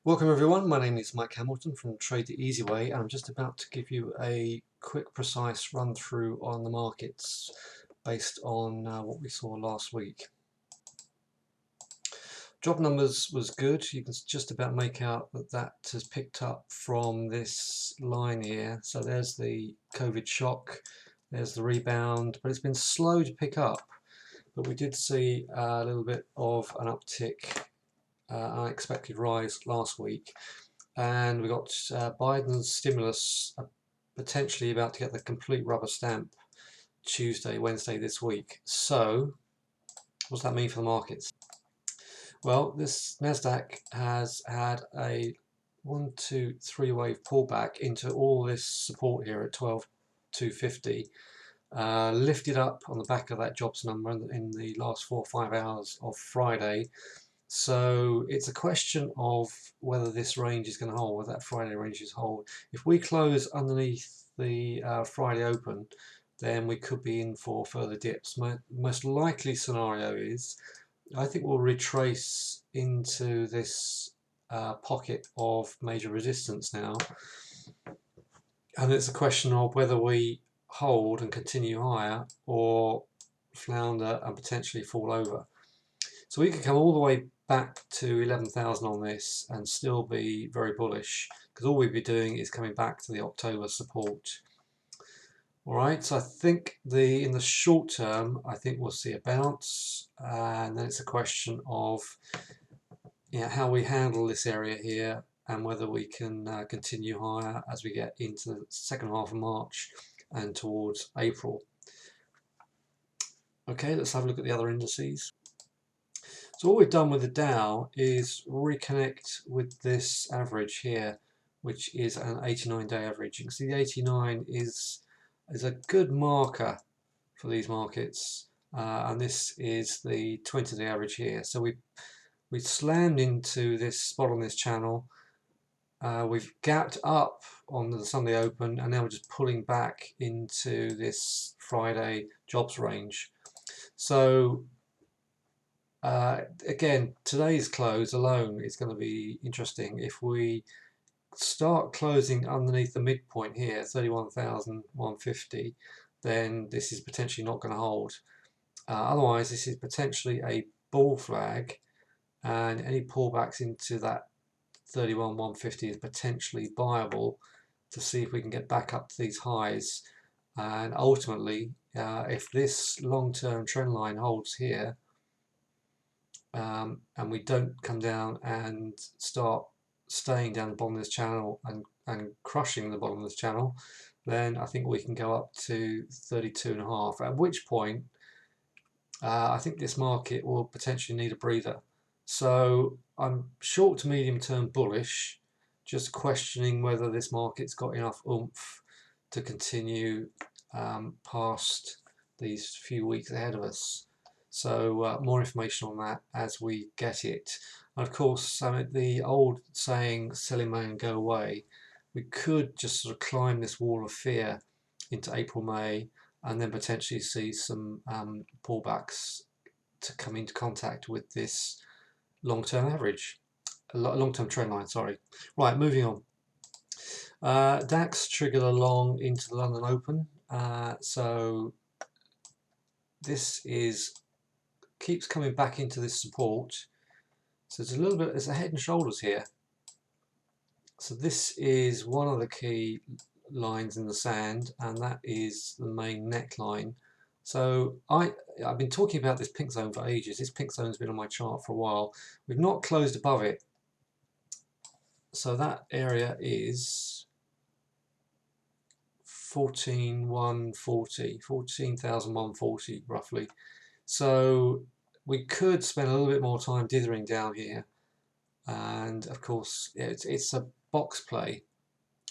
Welcome everyone, my name is Mike Hamilton from Trade the Easy Way, and I'm just about to give you a quick precise run through on the markets based on what we saw last week. Job numbers was good. You can just about make out that that has picked up from this line here. So there's the COVID shock, there's the rebound, but it's been slow to pick up. But we did see a little bit of an uptick, unexpected rise last week. And we got Biden's stimulus potentially about to get the complete rubber stamp Tuesday, Wednesday this week. So, what does that mean for the markets? Well, this Nasdaq has had a 1, 2, 3 wave pullback into all this support here at 12,250. Lifted up on the back of that jobs number in the last 4 or 5 hours of Friday. So it's a question of whether this range is going to hold, whether that Friday range is hold. If we close underneath the Friday open, then we could be in for further dips. Most likely scenario is, I think we'll retrace into this pocket of major resistance now. And it's a question of whether we hold and continue higher or flounder and potentially fall over. So we could come all the way back to 11,000 on this and still be very bullish, because all we'd be doing is coming back to the October support. Alright, so I think in the short term, I think we'll see a bounce, and then it's a question of how we handle this area here and whether we can continue higher as we get into the second half of March and towards April. Okay, let's have a look at the other indices. So what we've done with the Dow is reconnect with this average here, which is an 89-day average. You can see the 89 is a good marker for these markets, and this is the 20-day average here. So we slammed into this spot on this channel. We've gapped up on the Sunday open, and now we're just pulling back into this Friday jobs range. So again, today's close alone is going to be interesting. If we start closing underneath the midpoint here, 31,150, then this is potentially not going to hold. Otherwise, this is potentially a bull flag, and any pullbacks into that 31,150 is potentially viable to see if we can get back up to these highs. And ultimately, if this long-term trend line holds here, and we don't come down and start staying down the bottom of this channel and crushing the bottom of this channel, then I think we can go up to 32.5, at which point I think this market will potentially need a breather. So I'm short to medium term bullish, just questioning whether this market's got enough oomph to continue past these few weeks ahead of us. So more information on that as we get it. And of course, the old saying, sell in May and go away, we could just sort of climb this wall of fear into April, May, and then potentially see some pullbacks to come into contact with this long-term average, long-term trend line, sorry. Right, moving on. DAX triggered along into the London Open. So this keeps coming back into this support. So there's a head and shoulders here. So this is one of the key lines in the sand, and that is the main neckline. So I've been talking about this pink zone for ages. This pink zone's been on my chart for a while. We've not closed above it. So that area is 14,140 roughly. So we could spend a little bit more time dithering down here, and of course it's a box play.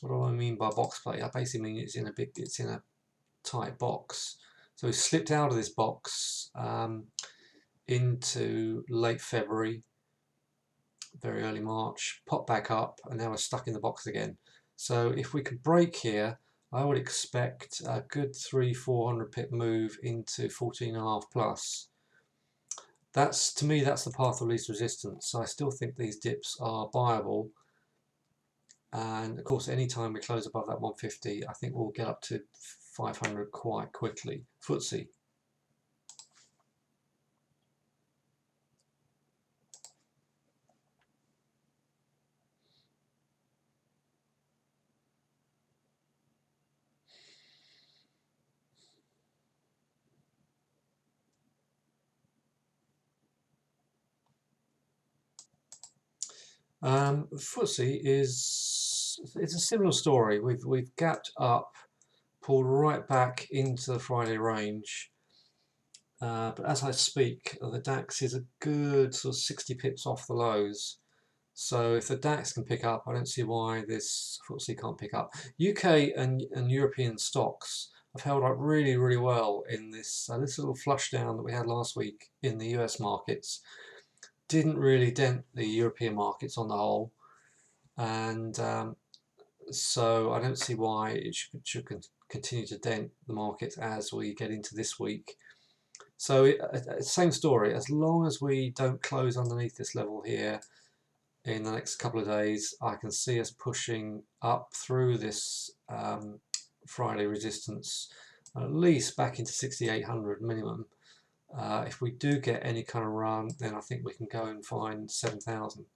What do I mean by box play? I basically mean it's in a tight box. So we slipped out of this box into late February, very early March, popped back up, and now we're stuck in the box again. So if we could break here, I would expect a good 300-400 pip move into 14.5 plus. To me, that's the path of least resistance. So I still think these dips are buyable, And of course, anytime we close above that 150, I think we'll get up to 500 quite quickly. FTSE. FTSE it's a similar story. We've gapped up, pulled right back into the Friday range. But as I speak, the DAX is a good sort of 60 pips off the lows. So if the DAX can pick up, I don't see why this FTSE can't pick up. UK and European stocks have held up really, really well in this little flush down that we had last week in the US markets. Didn't really dent the European markets on the whole, and so I don't see why it should continue to dent the markets as we get into this week. So same story, as long as we don't close underneath this level here in the next couple of days, I can see us pushing up through this Friday resistance, at least back into 6,800 minimum. If we do get any kind of run, then I think we can go and find 7,000.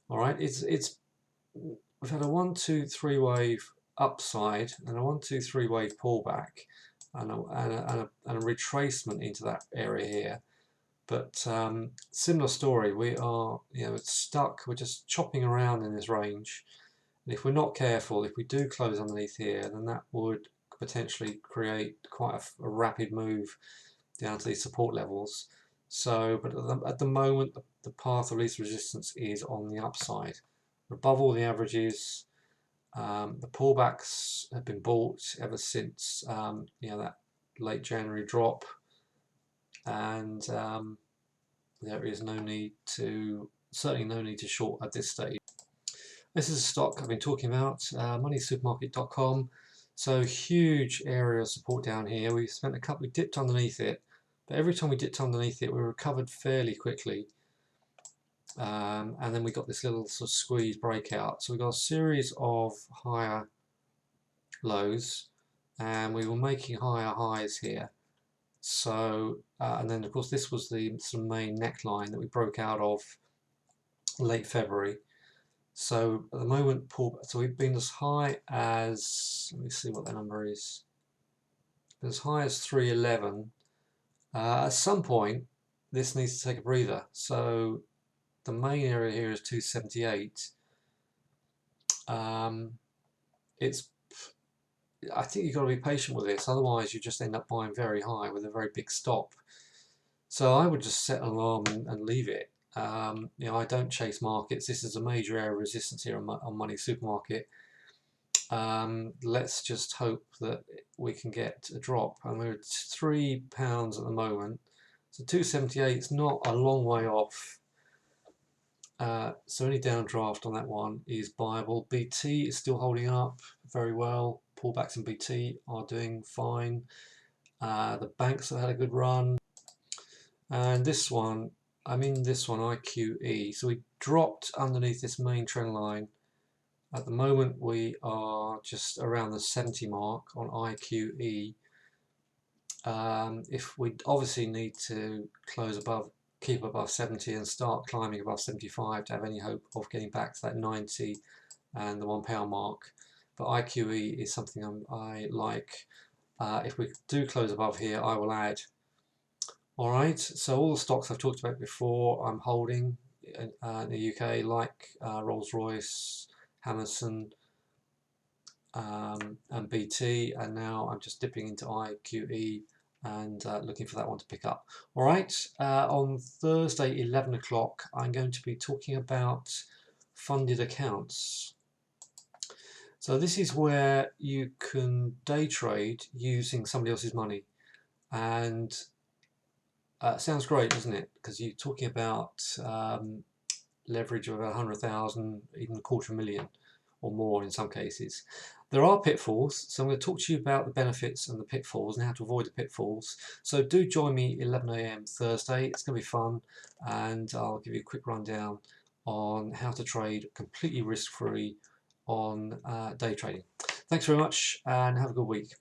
All right, we've had a 1, 2, 3 wave upside and a 1, 2, 3 wave pullback, and a retracement into that area here. But similar story. We are, it's stuck. We're just chopping around in this range, and if we're not careful, if we do close underneath here, then that would potentially create quite a rapid move down to these support levels. So, but at the moment, the path of least resistance is on the upside. We're above all the averages. The pullbacks have been bought ever since that late January drop, and there is certainly no need to short at this stage. This is a stock I've been talking about, moneysupermarket.com. So huge area of support down here. We dipped underneath it, but every time we dipped underneath it, we recovered fairly quickly. And then we got this little sort of squeeze breakout. So we got a series of higher lows, and we were making higher highs here. So, and then of course this was the sort of main neckline that we broke out of late February. So at the moment, so we've been as high as, let me see what the number is, as high as 311. At some point, this needs to take a breather. So the main area here is 278. I think you've got to be patient with this, otherwise you just end up buying very high with a very big stop. So I would just set an alarm and leave it. I don't chase markets. This is a major area of resistance here on Money Supermarket. Let's just hope that we can get a drop. And we're at £3 at the moment. So 278 is not a long way off. So any downdraft on that one is buyable. BT is still holding up very well. Pullbacks in BT are doing fine. The banks have had a good run. And this one, I'm in this one, IQE. So we dropped underneath this main trend line. At the moment we are just around the 70 mark on IQE. If we obviously need to keep above 70 and start climbing above 75 to have any hope of getting back to that 90 and the £1 mark. But IQE is something I like. If we do close above here, I will add. Alright, so all the stocks I've talked about before I'm holding in the UK, like Rolls-Royce, Hammerson, and BT, and now I'm just dipping into IQE and looking for that one to pick up. Alright, on Thursday 11 o'clock I'm going to be talking about funded accounts. So this is where you can day trade using somebody else's money, and sounds great, doesn't it? Because you're talking about leverage of about 100,000, even $250,000 or more in some cases. There are pitfalls, so I'm going to talk to you about the benefits and the pitfalls and how to avoid the pitfalls. So do join me 11 AM Thursday. It's going to be fun, and I'll give you a quick rundown on how to trade completely risk-free on day trading. Thanks very much and have a good week.